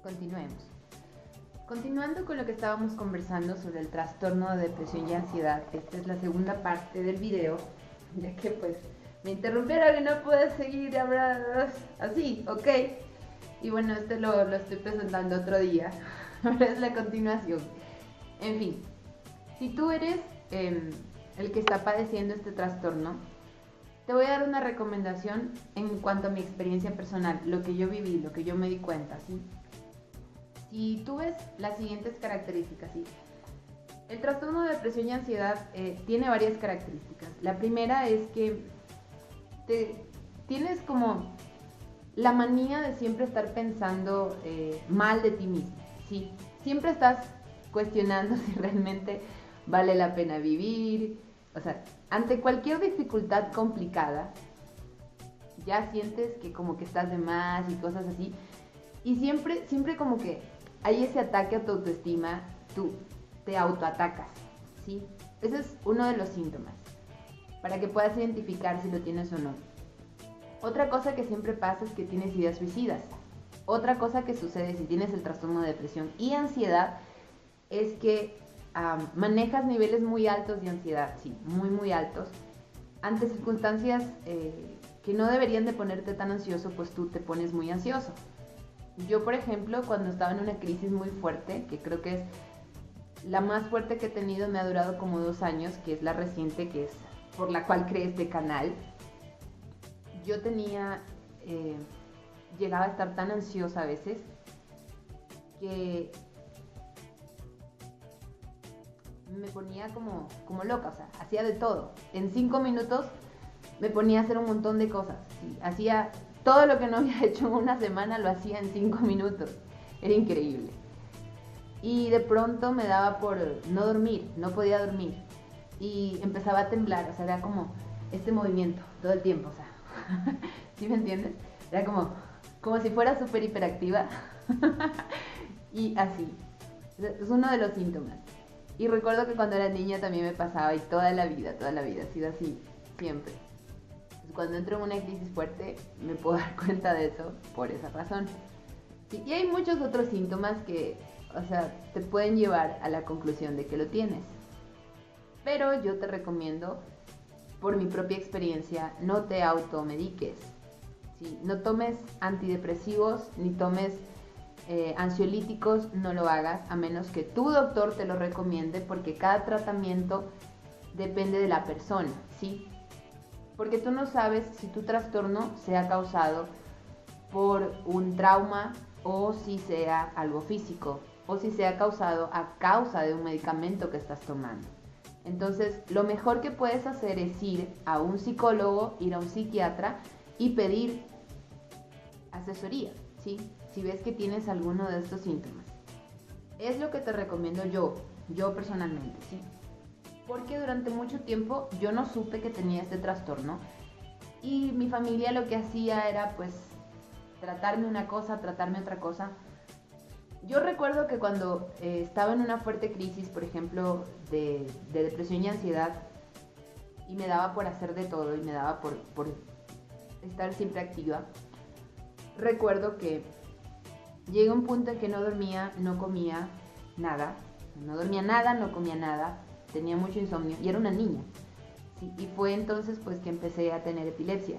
Continuemos. Continuando con lo que estábamos conversando sobre el trastorno de depresión y ansiedad, esta es la segunda parte del video, ya que pues me interrumpieron y no pude seguir hablando así, ¿ok? Y bueno, lo estoy presentando otro día, pero es la continuación. En fin, si tú eres el que está padeciendo este trastorno, te voy a dar una recomendación en cuanto a mi experiencia personal, lo que yo viví, lo que yo me di cuenta, ¿sí? Si tú ves las siguientes características, ¿sí? El trastorno de depresión y ansiedad tiene varias características. La primera es que tienes como la manía de siempre estar pensando mal de ti mismo, ¿sí? Siempre estás cuestionando si realmente vale la pena vivir. O sea, ante cualquier dificultad complicada, ya sientes que como que estás de más y cosas así. Y siempre como que hay ese ataque a tu autoestima, tú te autoatacas, ¿sí? Ese es uno de los síntomas, para que puedas identificar si lo tienes o no. Otra cosa que siempre pasa es que tienes ideas suicidas. Otra cosa que sucede si tienes el trastorno de depresión y ansiedad es que manejas niveles muy altos de ansiedad, sí, muy altos. Ante circunstancias que no deberían de ponerte tan ansioso, pues tú te pones muy ansioso. Yo, por ejemplo, cuando estaba en una crisis muy fuerte, que creo que es la más fuerte que he tenido, me ha durado como 2 años, que es la reciente, que es por la cual creé este canal. Yo llegaba a estar tan ansiosa a veces, que me ponía como loca, o sea, hacía de todo. En 5 minutos me ponía a hacer un montón de cosas, ¿sí? Hacía todo lo que no había hecho en una semana, lo hacía en 5 minutos. Era increíble. Y de pronto me daba por no dormir, no podía dormir. Y empezaba a temblar, o sea, era como este movimiento todo el tiempo, o sea. ¿Sí me entiendes? Era como si fuera súper hiperactiva. Y así. Es uno de los síntomas. Y recuerdo que cuando era niña también me pasaba, y toda la vida ha sido así, siempre. Cuando entro en una crisis fuerte me puedo dar cuenta de eso por esa razón. Sí, y hay muchos otros síntomas que, o sea, te pueden llevar a la conclusión de que lo tienes. Pero yo te recomiendo, por mi propia experiencia, no te automediques, ¿sí? No tomes antidepresivos ni tomes ansiolíticos, no lo hagas a menos que tu doctor te lo recomiende, porque cada tratamiento depende de la persona, ¿sí? Porque tú no sabes si tu trastorno sea causado por un trauma o si sea algo físico o si sea causado a causa de un medicamento que estás tomando. Entonces, lo mejor que puedes hacer es ir a un psicólogo, ir a un psiquiatra y pedir asesoría, ¿sí? Si ves que tienes alguno de estos síntomas. Es lo que te recomiendo yo personalmente, ¿sí? Porque durante mucho tiempo yo no supe que tenía este trastorno y mi familia lo que hacía era pues tratarme una cosa, tratarme otra cosa. Yo recuerdo que cuando estaba en una fuerte crisis, por ejemplo, de depresión y ansiedad, y me daba por hacer de todo y me daba por estar siempre activa, recuerdo que llegué a un punto en que no dormía, no comía nada, no comía nada, tenía mucho insomnio y era una niña, ¿sí? Y fue entonces pues que empecé a tener epilepsia,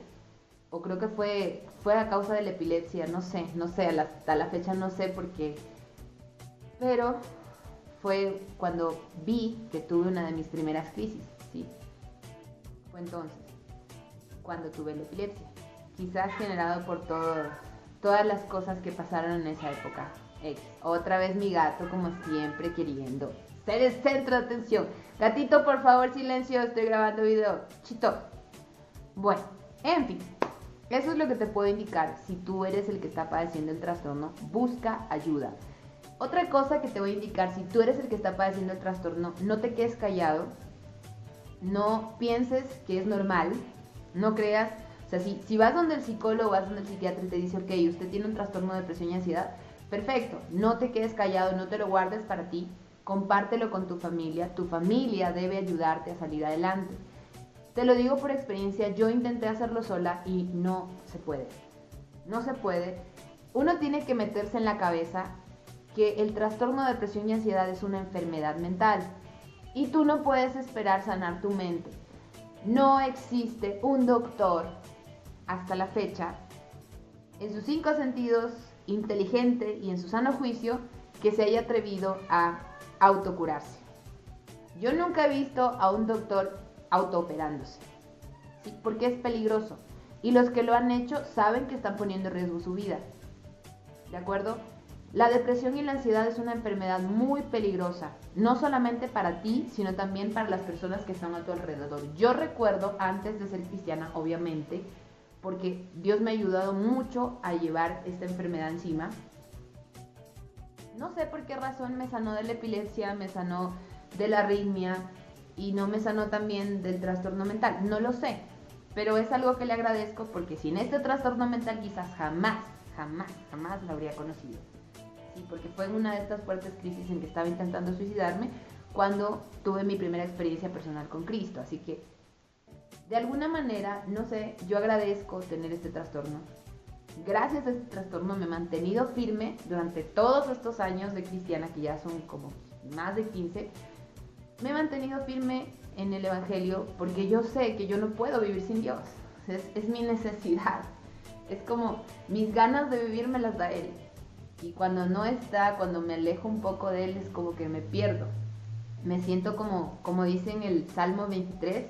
o creo que fue a causa de la epilepsia, no sé, hasta la fecha no sé por qué, pero fue cuando vi que tuve una de mis primeras crisis, ¿sí? Fue entonces cuando tuve la epilepsia, quizás generado por todas las cosas que pasaron en esa época. Otra vez mi gato, como siempre, queriendo ser el centro de atención. Gatito, por favor, silencio, estoy grabando video. Chito. Bueno, en fin, eso es lo que te puedo indicar. Si tú eres el que está padeciendo el trastorno, busca ayuda. Otra cosa que te voy a indicar, si tú eres el que está padeciendo el trastorno, no te quedes callado, no pienses que es normal, no creas. O sea, si vas donde el psicólogo, vas donde el psiquiatra y te dice, ok, usted tiene un trastorno de depresión y ansiedad, perfecto, no te quedes callado, no te lo guardes para ti, compártelo con tu familia debe ayudarte a salir adelante. Te lo digo por experiencia, yo intenté hacerlo sola y no se puede. uno tiene que meterse en la cabeza que el trastorno de depresión y ansiedad es una enfermedad mental y tú no puedes esperar sanar tu mente. No existe un doctor hasta la fecha, en sus 5 sentidos, inteligente y en su sano juicio, que se haya atrevido a autocurarse. Yo nunca he visto a un doctor autooperándose, ¿sí? Porque es peligroso. Y los que lo han hecho saben que están poniendo en riesgo su vida. ¿De acuerdo? La depresión y la ansiedad es una enfermedad muy peligrosa, no solamente para ti, sino también para las personas que están a tu alrededor. Yo recuerdo, antes de ser cristiana, obviamente, porque Dios me ha ayudado mucho a llevar esta enfermedad encima. No sé por qué razón me sanó de la epilepsia, me sanó de la arritmia y no me sanó también del trastorno mental. No lo sé, pero es algo que le agradezco porque sin este trastorno mental quizás jamás lo habría conocido. Sí, porque fue en una de estas fuertes crisis en que estaba intentando suicidarme cuando tuve mi primera experiencia personal con Cristo. Así que, de alguna manera, no sé, yo agradezco tener este trastorno. Gracias a este trastorno me he mantenido firme durante todos estos años de cristiana, que ya son como más de 15. Me he mantenido firme en el Evangelio porque yo sé que yo no puedo vivir sin Dios. Es mi necesidad. Es como mis ganas de vivir me las da Él. Y cuando no está, cuando me alejo un poco de Él, es como que me pierdo. Me siento como dice en el Salmo 23,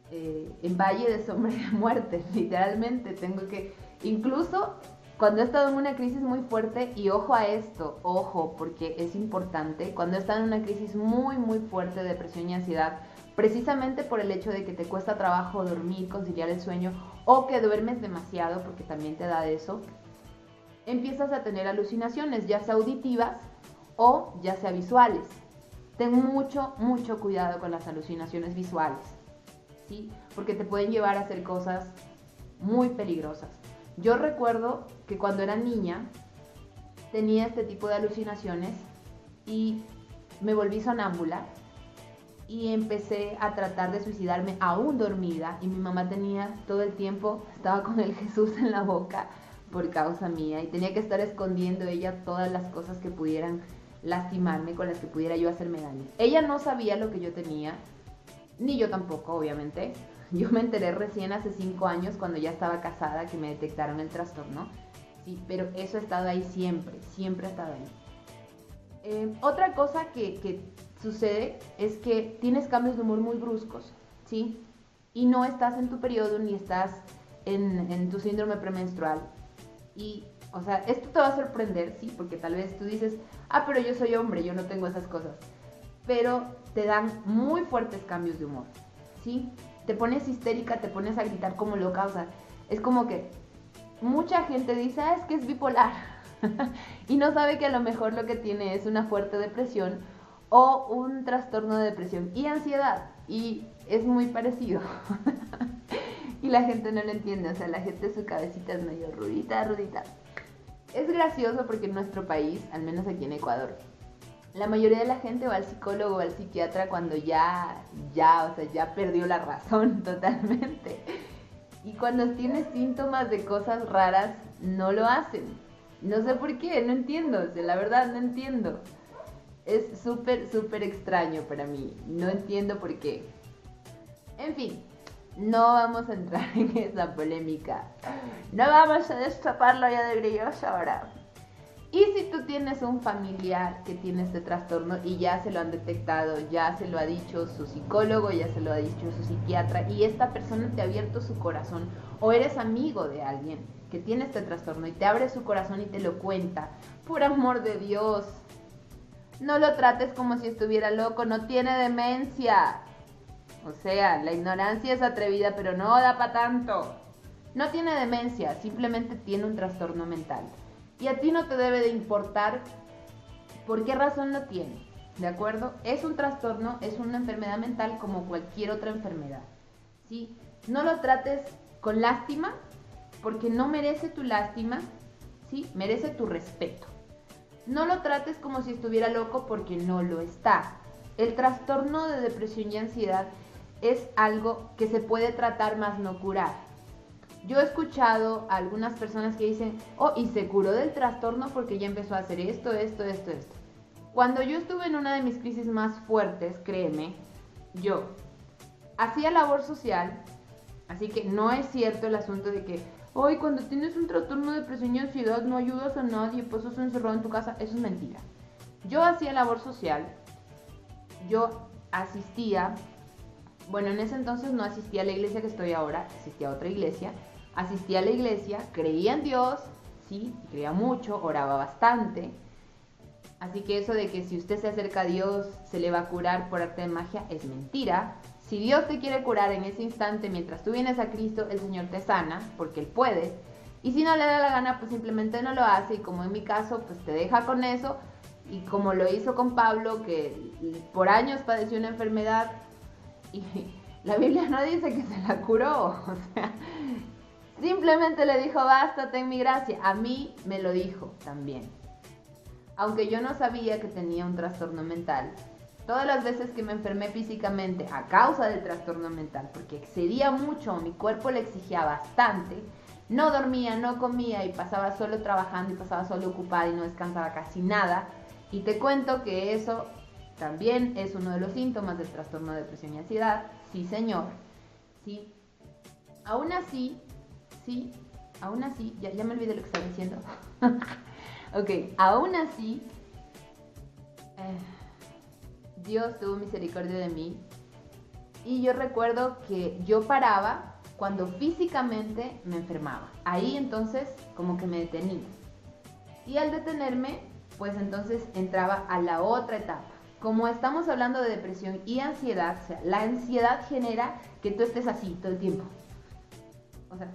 en valle de sombra y de muerte. Literalmente tengo que, incluso cuando he estado en una crisis muy fuerte, y ojo a esto, ojo, porque es importante, cuando he estado en una crisis muy fuerte de depresión y ansiedad, precisamente por el hecho de que te cuesta trabajo dormir, conciliar el sueño, o que duermes demasiado, porque también te da eso, empiezas a tener alucinaciones, ya sea auditivas o ya sea visuales. Ten mucho cuidado con las alucinaciones visuales, ¿sí? Porque te pueden llevar a hacer cosas muy peligrosas. Yo recuerdo que cuando era niña tenía este tipo de alucinaciones y me volví sonámbula y empecé a tratar de suicidarme aún dormida, y mi mamá tenía todo el tiempo, estaba con el Jesús en la boca por causa mía, y tenía que estar escondiendo ella todas las cosas que pudieran lastimarme, con las que pudiera yo hacerme daño. Ella no sabía lo que yo tenía, ni yo tampoco, obviamente. Yo me enteré recién hace 5 años, cuando ya estaba casada, que me detectaron el trastorno. Sí, pero eso ha estado ahí siempre ha estado ahí. Otra cosa que sucede es que tienes cambios de humor muy bruscos, ¿sí? Y no estás en tu periodo ni estás en tu síndrome premenstrual. Y, o sea, esto te va a sorprender, sí, porque tal vez tú dices, pero yo soy hombre, yo no tengo esas cosas. Pero te dan muy fuertes cambios de humor, ¿sí? Te pones histérica, te pones a gritar como loca, o sea, es como que mucha gente dice, es que es bipolar, y no sabe que a lo mejor lo que tiene es una fuerte depresión o un trastorno de depresión y ansiedad, y es muy parecido. Y la gente no lo entiende, o sea, la gente su cabecita es medio rudita. Es gracioso porque en nuestro país, al menos aquí en Ecuador, la mayoría de la gente va al psicólogo o al psiquiatra cuando ya perdió la razón totalmente. Y cuando tiene síntomas de cosas raras, no lo hacen. No sé por qué, no entiendo, o sea, la verdad no entiendo. Es súper extraño para mí, no entiendo por qué. En fin, no vamos a entrar en esa polémica. No vamos a destaparlo ya de brillos ahora. Y si tú tienes un familiar que tiene este trastorno y ya se lo han detectado, ya se lo ha dicho su psicólogo, ya se lo ha dicho su psiquiatra, y esta persona te ha abierto su corazón, o eres amigo de alguien que tiene este trastorno y te abre su corazón y te lo cuenta, por amor de Dios, no lo trates como si estuviera loco, no tiene demencia. O sea, la ignorancia es atrevida, pero no da para tanto. No tiene demencia, simplemente tiene un trastorno mental. Y a ti no te debe de importar por qué razón lo tiene, ¿de acuerdo? Es un trastorno, es una enfermedad mental como cualquier otra enfermedad, ¿sí? No lo trates con lástima, porque no merece tu lástima, ¿sí? Merece tu respeto. No lo trates como si estuviera loco, porque no lo está. El trastorno de depresión y ansiedad es algo que se puede tratar más no curar. Yo he escuchado a algunas personas que dicen, oh, y se curó del trastorno porque ya empezó a hacer esto. Cuando yo estuve en una de mis crisis más fuertes, créeme, yo hacía labor social, así que no es cierto el asunto de que, hoy cuando tienes un trastorno de depresión y ansiedad no ayudas a nadie, pues estás encerrado en tu casa. Eso es mentira. Yo hacía labor social, yo asistía, bueno, en ese entonces no asistía a la iglesia que estoy ahora, asistía a otra iglesia, asistía a la iglesia, creía en Dios, sí, creía mucho, oraba bastante. Así que eso de que si usted se acerca a Dios se le va a curar por arte de magia es mentira. Si Dios te quiere curar en ese instante mientras tú vienes a Cristo, el Señor te sana, porque Él puede. Y si no le da la gana, pues simplemente no lo hace. Y como en mi caso, pues te deja con eso. Y como lo hizo con Pablo, que por años padeció una enfermedad y la Biblia no dice que se la curó. O sea, simplemente le dijo, basta, ten mi gracia. A mí me lo dijo también. Aunque yo no sabía que tenía un trastorno mental, todas las veces que me enfermé físicamente a causa del trastorno mental, porque excedía mucho, mi cuerpo le exigía bastante, no dormía, no comía y pasaba solo trabajando y pasaba solo ocupada y no descansaba casi nada. Y te cuento que eso también es uno de los síntomas del trastorno de depresión y ansiedad. Sí, señor. Sí. Aún así, ya me olvidé lo que estaba diciendo. Ok, aún así, Dios tuvo misericordia de mí. Y yo recuerdo que yo paraba cuando físicamente me enfermaba. Ahí entonces como que me detenía. Y al detenerme, pues entonces entraba a la otra etapa. Como estamos hablando de depresión y ansiedad, o sea, la ansiedad genera que tú estés así todo el tiempo. O sea,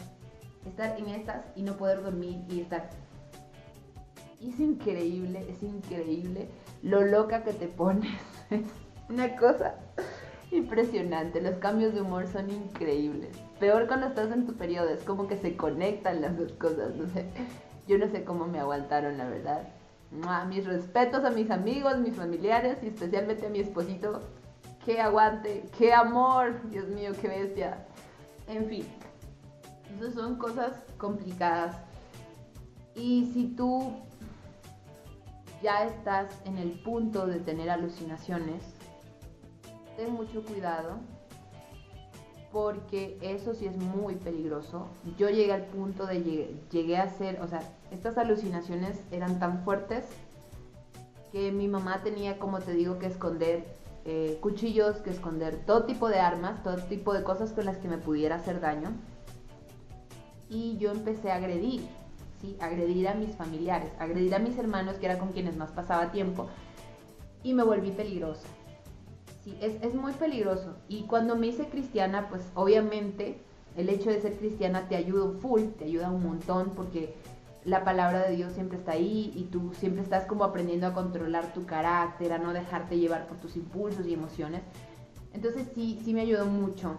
estar en estas y no poder dormir y estar... Y es increíble lo loca que te pones. Es una cosa impresionante. Los cambios de humor son increíbles. Peor cuando estás en tu periodo, es como que se conectan las dos cosas. No sé, yo no sé cómo me aguantaron, la verdad. Mis respetos a mis amigos, mis familiares y especialmente a mi esposito. ¡Qué aguante! ¡Qué amor! Dios mío, qué bestia. En fin, esas son cosas complicadas. Y si tú ya estás en el punto de tener alucinaciones, ten mucho cuidado, porque eso sí es muy peligroso. Yo llegué al punto de llegué a hacer, o sea, estas alucinaciones eran tan fuertes que mi mamá tenía, como te digo, que esconder cuchillos, que esconder todo tipo de armas, todo tipo de cosas con las que me pudiera hacer daño. Y yo empecé a agredir, ¿sí? Agredir a mis familiares, agredir a mis hermanos, que era con quienes más pasaba tiempo, y me volví peligrosa. Sí, es muy peligroso. Y cuando me hice cristiana, pues obviamente el hecho de ser cristiana te ayuda full, te ayuda un montón, porque la palabra de Dios siempre está ahí y tú siempre estás como aprendiendo a controlar tu carácter, a no dejarte llevar por tus impulsos y emociones. Entonces sí me ayudó mucho.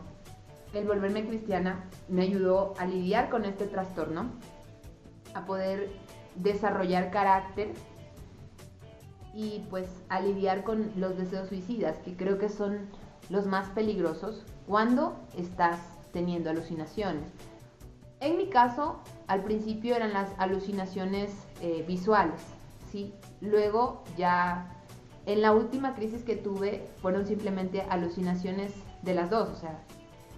El volverme cristiana me ayudó a lidiar con este trastorno, a poder desarrollar carácter y pues a lidiar con los deseos suicidas, que creo que son los más peligrosos cuando estás teniendo alucinaciones. En mi caso, al principio eran las alucinaciones visuales, ¿sí? Luego ya en la última crisis que tuve fueron simplemente alucinaciones de las dos, o sea,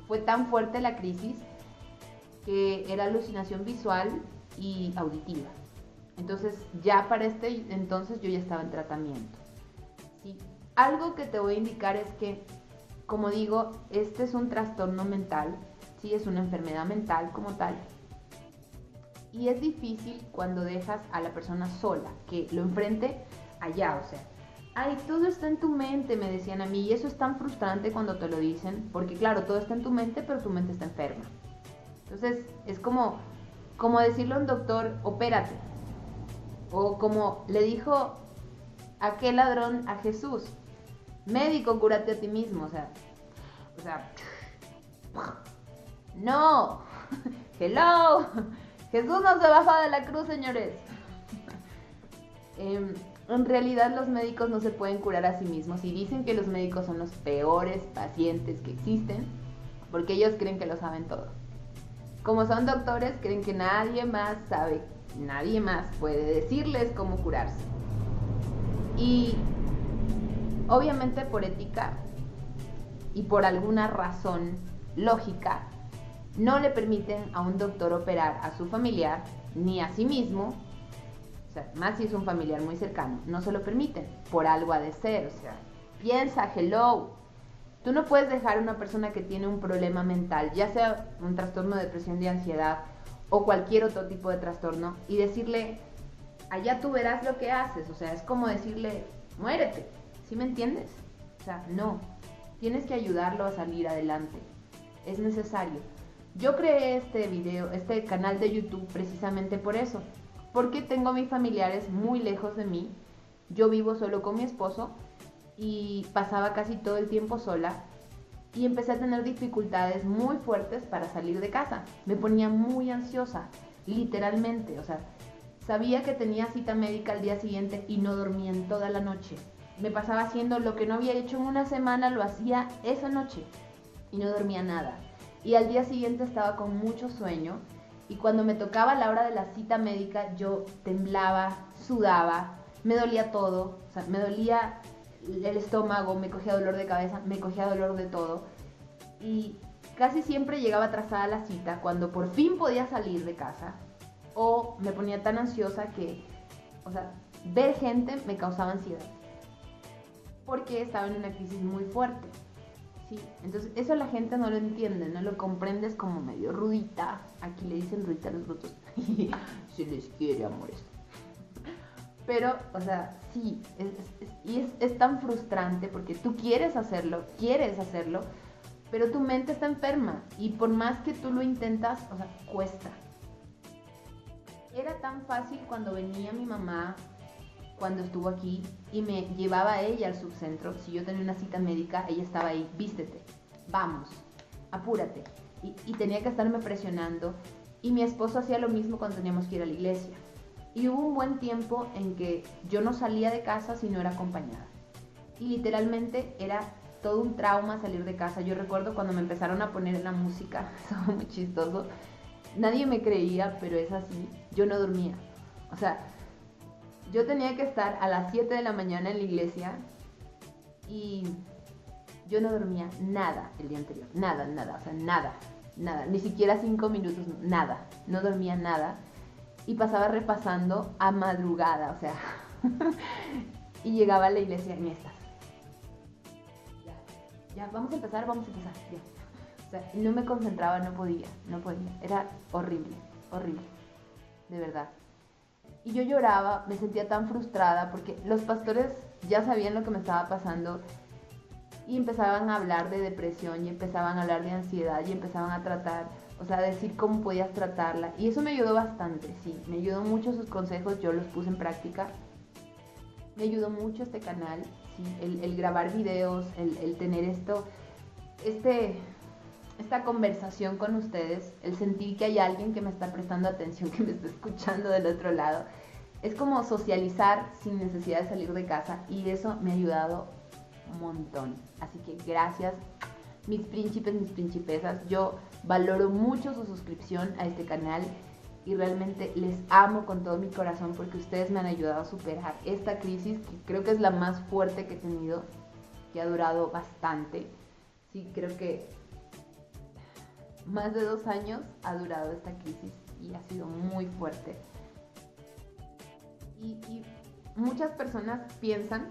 fue tan fuerte la crisis que era alucinación visual y auditiva. Entonces ya para este entonces yo ya estaba en tratamiento, ¿sí? Algo que te voy a indicar es que, como digo, este es un trastorno mental, ¿sí? Es una enfermedad mental como tal. Y es difícil cuando dejas a la persona sola, que lo enfrente allá, o sea, ay, todo está en tu mente, me decían a mí, y eso es tan frustrante cuando te lo dicen, porque claro, todo está en tu mente, pero tu mente está enferma. Entonces es como decirle a un doctor, opérate. O como le dijo aquel ladrón a Jesús, médico, cúrate a ti mismo. O sea, no, hello, Jesús no se bajó de la cruz, señores. En realidad los médicos no se pueden curar a sí mismos y dicen que los médicos son los peores pacientes que existen porque ellos creen que lo saben todo. como son doctores, creen que nadie más sabe, nadie más puede decirles cómo curarse. Y obviamente por ética y por alguna razón lógica, no le permiten a un doctor operar a su familiar ni a sí mismo, o sea, más si es un familiar muy cercano, no se lo permiten, por algo ha de ser, o sea, piensa, hello, tú no puedes dejar a una persona que tiene un problema mental, ya sea un trastorno de depresión, de ansiedad o cualquier otro tipo de trastorno, y decirle, allá tú verás lo que haces, o sea, es como decirle, muérete, ¿sí me entiendes? O sea, no, tienes que ayudarlo a salir adelante, es necesario. Yo creé este canal de YouTube precisamente por eso, porque tengo a mis familiares muy lejos de mí, yo vivo solo con mi esposo y pasaba casi todo el tiempo sola y empecé a tener dificultades muy fuertes para salir de casa, me ponía muy ansiosa, literalmente, o sea, sabía que tenía cita médica al día siguiente y no dormía en toda la noche, me pasaba haciendo lo que no había hecho en una semana, lo hacía esa noche y no dormía nada. Y al día siguiente estaba con mucho sueño y cuando me tocaba la hora de la cita médica yo temblaba, sudaba, me dolía todo, o sea, me dolía el estómago, me cogía dolor de cabeza, me cogía dolor de todo y casi siempre llegaba atrasada a la cita cuando por fin podía salir de casa o me ponía tan ansiosa que, o sea, ver gente me causaba ansiedad porque estaba en una crisis muy fuerte. Sí, entonces eso la gente no lo entiende, no lo comprendes como medio rudita. Aquí le dicen rudita a los brutos. Se les quiere, amores. Pero, o sea, sí, es tan frustrante porque tú quieres hacerlo, pero tu mente está enferma y por más que tú lo intentas, o sea, cuesta. Era tan fácil cuando venía mi mamá, cuando estuvo aquí y me llevaba a ella al subcentro. Si yo tenía una cita médica, ella estaba ahí, vístete, vamos, apúrate. Y tenía que estarme presionando. Y mi esposo hacía lo mismo cuando teníamos que ir a la iglesia. Y hubo un buen tiempo en que yo no salía de casa si no era acompañada. Y literalmente era todo un trauma salir de casa. Yo recuerdo cuando me empezaron a poner la música, eso fue muy chistoso. Nadie me creía, pero es así. Yo no dormía. O sea, yo tenía que estar a las 7 de la mañana en la iglesia y yo no dormía nada el día anterior, nada, o sea, nada, ni siquiera 5 minutos, nada, no dormía nada y pasaba repasando a madrugada, o sea, y llegaba a la iglesia en estas. Ya, vamos a empezar, ya. O sea, no me concentraba, no podía, era horrible, de verdad. Y yo lloraba, me sentía tan frustrada porque los pastores ya sabían lo que me estaba pasando y empezaban a hablar de depresión y empezaban a hablar de ansiedad y empezaban a tratar, o sea, a decir cómo podías tratarla. Y eso me ayudó bastante, sí, me ayudó mucho sus consejos, yo los puse en práctica. Me ayudó mucho este canal, sí, el grabar videos, el tener esta conversación con ustedes, el sentir que hay alguien que me está prestando atención, que me está escuchando del otro lado. Es como socializar sin necesidad de salir de casa y eso me ha ayudado un montón. Así que gracias, mis príncipes, mis principesas. Yo valoro mucho su suscripción a este canal y realmente les amo con todo mi corazón porque ustedes me han ayudado a superar esta crisis que creo que es la más fuerte que he tenido, que ha durado bastante. Sí, creo que más de 2 años ha durado esta crisis y ha sido muy fuerte. Y muchas personas piensan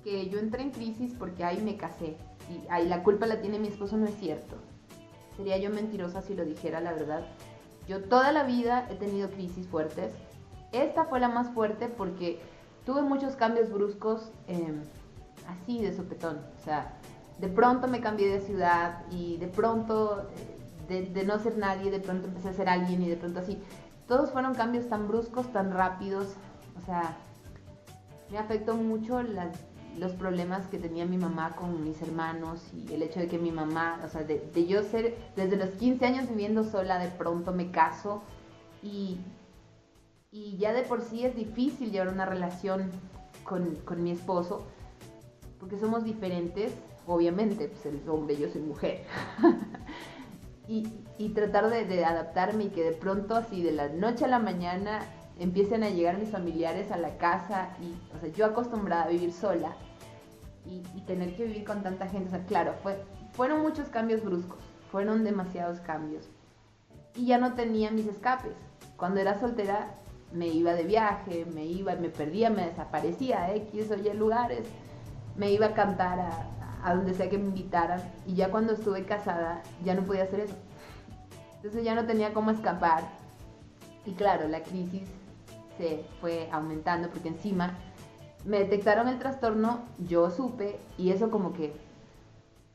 que yo entré en crisis porque ahí me casé y ahí la culpa la tiene mi esposo. No es cierto. Sería yo mentirosa si lo dijera, la verdad. Yo toda la vida he tenido crisis fuertes. Esta fue la más fuerte porque tuve muchos cambios bruscos, así de sopetón. O sea, de pronto me cambié de ciudad y de pronto, de no ser nadie, de pronto empecé a ser alguien y de pronto así. Todos fueron cambios tan bruscos, tan rápidos. O sea, me afectó mucho los problemas que tenía mi mamá con mis hermanos y el hecho de que mi mamá, o sea, de yo ser desde los 15 años viviendo sola, de pronto me caso y ya de por sí es difícil llevar una relación con mi esposo porque somos diferentes, obviamente, pues él es hombre, yo soy mujer. y tratar de adaptarme y que de pronto así de la noche a la mañana empiecen a llegar mis familiares a la casa y, o sea, yo acostumbrada a vivir sola y tener que vivir con tanta gente, o sea, claro, fueron muchos cambios bruscos, fueron demasiados cambios y ya no tenía mis escapes. Cuando era soltera me iba de viaje, me perdía, me desaparecía a X o Y lugares, me iba a cantar a donde sea que me invitaran y ya cuando estuve casada ya no podía hacer eso. Entonces ya no tenía cómo escapar y claro, la crisis se fue aumentando porque encima me detectaron el trastorno, yo supe y eso como que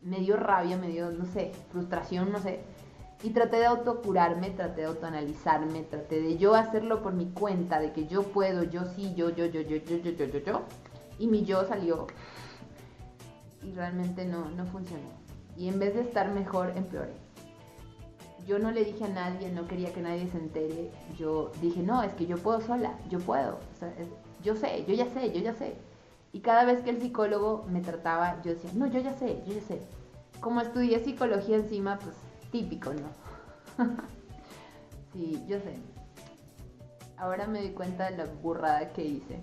me dio rabia, me dio, no sé, frustración, no sé. Y traté de autocurarme, traté de autoanalizarme, traté de yo hacerlo por mi cuenta, de que yo puedo, yo sí, yo. Y mi yo salió y realmente no funcionó. Y en vez de estar mejor, empeoré. Yo no le dije a nadie, no quería que nadie se entere. Yo dije, no, es que yo puedo sola, yo puedo. O sea, yo sé, yo ya sé. Y cada vez que el psicólogo me trataba, yo decía, no, yo ya sé. Como estudié psicología encima, pues típico, ¿no? Sí, yo sé. Ahora me doy cuenta de la burrada que hice.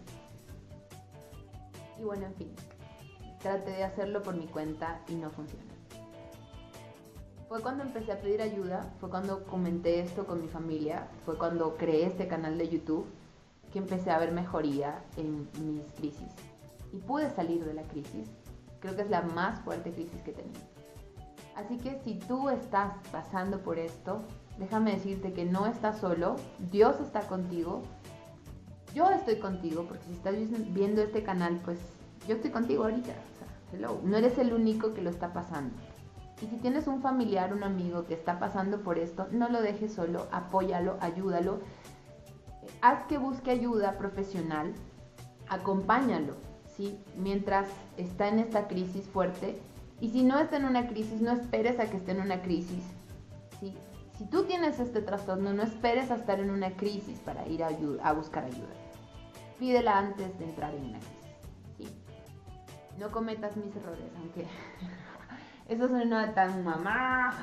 Y bueno, en fin, traté de hacerlo por mi cuenta y no funcionó. Fue cuando empecé a pedir ayuda, fue cuando comenté esto con mi familia, fue cuando creé este canal de YouTube que empecé a ver mejoría en mis crisis. Y pude salir de la crisis. Creo que es la más fuerte crisis que he tenido. Así que si tú estás pasando por esto, déjame decirte que no estás solo, Dios está contigo, yo estoy contigo, porque si estás viendo este canal, pues yo estoy contigo ahorita, o sea, hello, no eres el único que lo está pasando. Y si tienes un familiar, un amigo que está pasando por esto, no lo dejes solo, apóyalo, ayúdalo, haz que busque ayuda profesional, acompáñalo, ¿sí? Mientras está en esta crisis fuerte. Y si no está en una crisis, no esperes a que esté en una crisis, ¿sí? Si tú tienes este trastorno, no esperes a estar en una crisis para ir a buscar ayuda. Pídela antes de entrar en una crisis, ¿sí? No cometas mis errores, aunque eso suena tan mamá.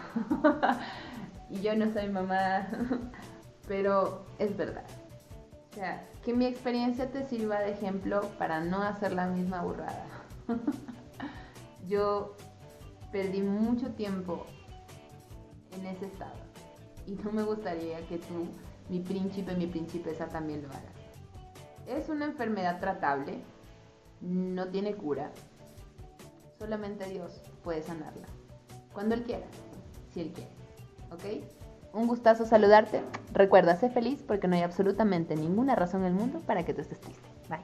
Y yo no soy mamá, pero es verdad. O sea, que mi experiencia te sirva de ejemplo para no hacer la misma burrada. Yo perdí mucho tiempo en ese estado y no me gustaría que tú, mi príncipe, mi princesa, también lo hagas. Es una enfermedad tratable, no tiene cura, solamente Dios puede sanarla, cuando Él quiera, si Él quiere, ¿ok? Un gustazo saludarte, recuerda, sé feliz porque no hay absolutamente ninguna razón en el mundo para que tú estés triste. Bye.